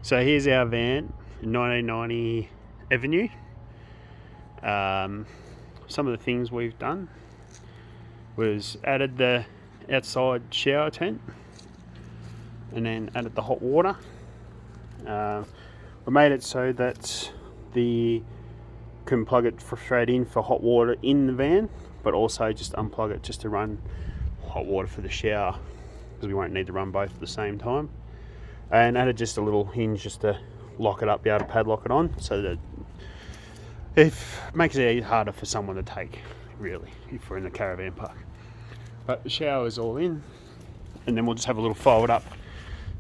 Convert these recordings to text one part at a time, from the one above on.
So here's our van, 1990 Evernew. Some of the things we've done was added the outside shower tent and then added the hot water. We made it so that the can plug it straight in for hot water in the van, but also just unplug it just to run hot water for the shower, because we won't need to run both at the same time. And added just a little hinge just to lock it up, be able to padlock it on, so that it makes it harder for someone to take, really, if we're in the caravan park. But the shower is all in, and then we'll just have a little fold up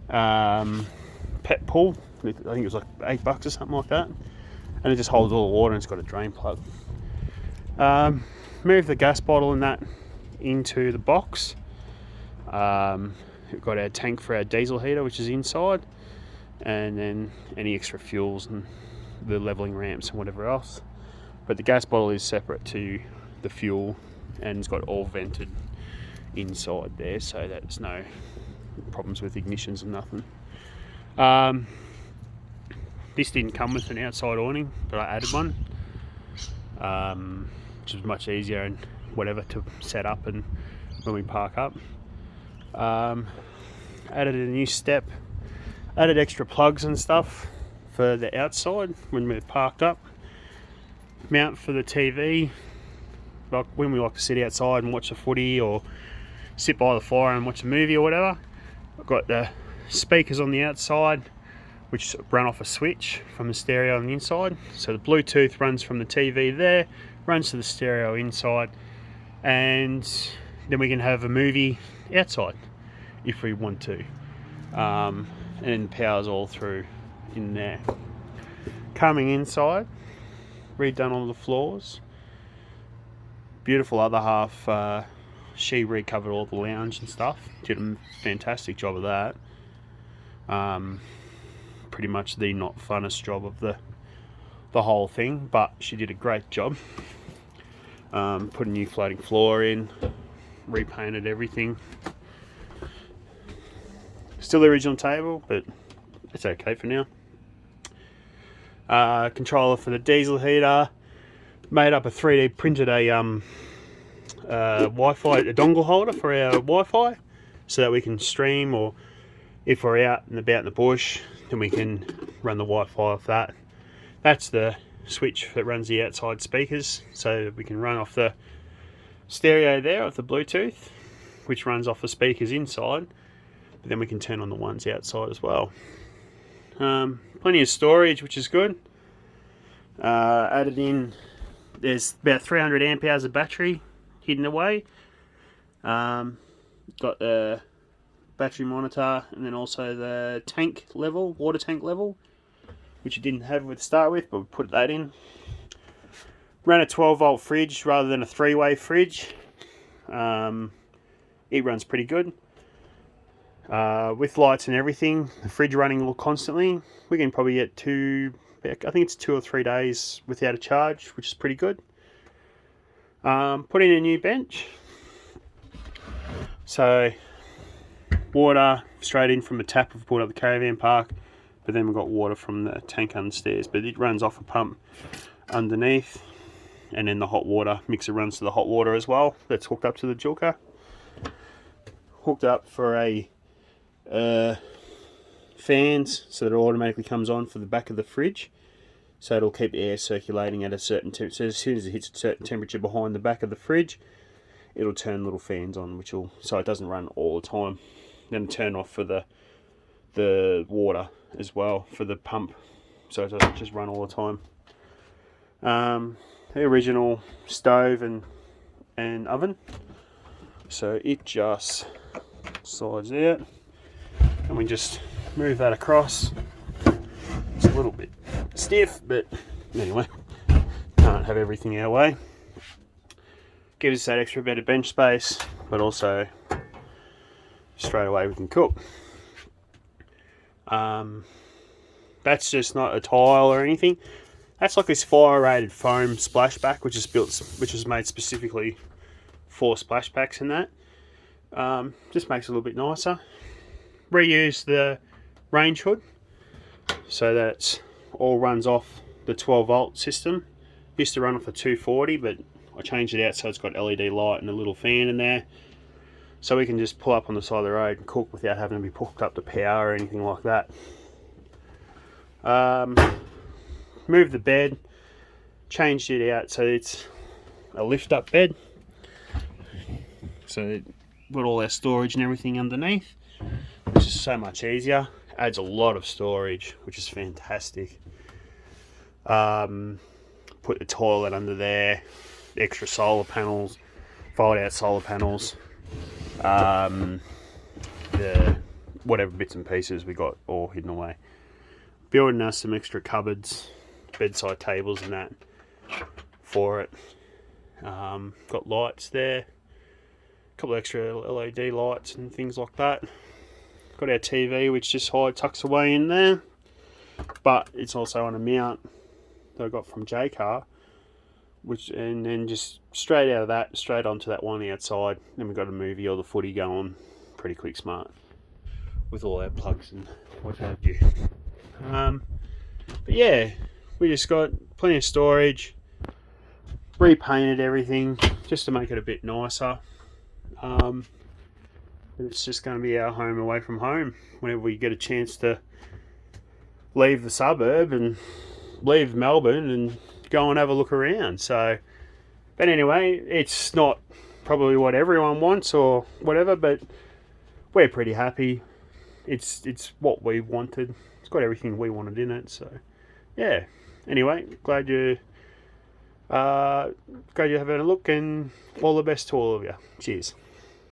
pet pool. I think it was like $8 or something like that, and it just holds all the water, and it's got a drain plug. Move the gas bottle and that into the box. We've got our tank for our diesel heater, which is inside, and then any extra fuels and the leveling ramps and whatever else. But the gas bottle is separate to the fuel, and it's got all vented inside there, so that there's no problems with ignitions and nothing. This didn't come with an outside awning, but I added one, which is much easier and whatever to set up and when we park up. Added a new step, added extra plugs and stuff for the outside when we're parked up. Mount for the TV, like when we like to sit outside and watch the footy or sit by the fire and watch a movie or whatever. I've got the speakers on the outside, which run off a switch from the stereo on the inside. So the Bluetooth runs from the TV there, runs to the stereo inside, and then we can have a movie outside if we want to, and powers all through in there. Coming inside, redone all the floors. Beautiful other half, she recovered all the lounge and stuff. Did a fantastic job of that. Pretty much the not funnest job of the whole thing, but she did a great job. Put a new floating floor in, repainted everything. Still the original table, but it's okay for now. Controller for the diesel heater, made up a 3D printed a Wi-Fi, a dongle holder for our Wi-Fi, so that we can stream, or if we're out and about in the bush, then we can run the Wi-Fi off that. That's the switch that runs the outside speakers, so that we can run off the stereo there off the Bluetooth, which runs off the speakers inside, but then we can turn on the ones outside as well. Plenty of storage, which is good. Added in, there's about 300 amp hours of battery hidden away. Got the battery monitor, and then also the tank level, water tank level, which you didn't have to start with, but we put that in. Ran a 12-volt fridge rather than a 3-way fridge. It runs pretty good. With lights and everything, the fridge running constantly, we can probably get I think it's 2 or 3 days without a charge, which is pretty good. Put in a new bench. So water straight in from the tap we've pulled up the caravan park, but then we've got water from the tank understairs, but it runs off a pump underneath, and then the hot water mixer runs to the hot water as well. That's hooked up to the Julka. Hooked up for a fans, so that it automatically comes on for the back of the fridge, so it'll keep air circulating at a certain temperature. So as soon as it hits a certain temperature behind the back of the fridge, it'll turn little fans on, which will, so it doesn't run all the time. Then turn off for the water as well for the pump, so it doesn't just run all the time. The original stove and oven, so it just slides out, and we just move that across. It's a little bit stiff, but anyway, can't have everything our way. Gives us that extra bit of bench space, but also straight away we can cook. That's just not a tile or anything. That's like this fire rated foam splashback, which is made specifically for splashbacks and that. Just makes it a little bit nicer. Reuse the range hood. so that all runs off the 12 volt system. Used to run off a 240, but I changed it out so it's got LED light and a little fan in there, so we can just pull up on the side of the road and cook without having to be hooked up to power or anything like that. Moved the bed, changed it out so it's a lift up bed, so it got all our storage and everything underneath, which is so much easier. Adds a lot of storage, which is fantastic. Put the toilet under there, extra solar panels, fold out solar panels, the whatever bits and pieces we got all hidden away. Building us some extra cupboards, bedside tables and that for it. Got lights there, a couple of extra LED lights and things like that. Got our TV, which just tucks away in there, but it's also on a mount that I got from J-Car, and then just straight out of that, straight onto that one outside. Then we've got a movie or the footy going pretty quick smart with all our plugs and what have you. But yeah, we just got plenty of storage, repainted everything just to make it a bit nicer. It's just going to be our home away from home whenever we get a chance to leave the suburb and leave Melbourne and go and have a look around. So, but anyway, it's not probably what everyone wants or whatever, but we're pretty happy. It's what we wanted. It's got everything we wanted in it. So, yeah. Anyway, glad you're having a look, and all the best to all of you. Cheers.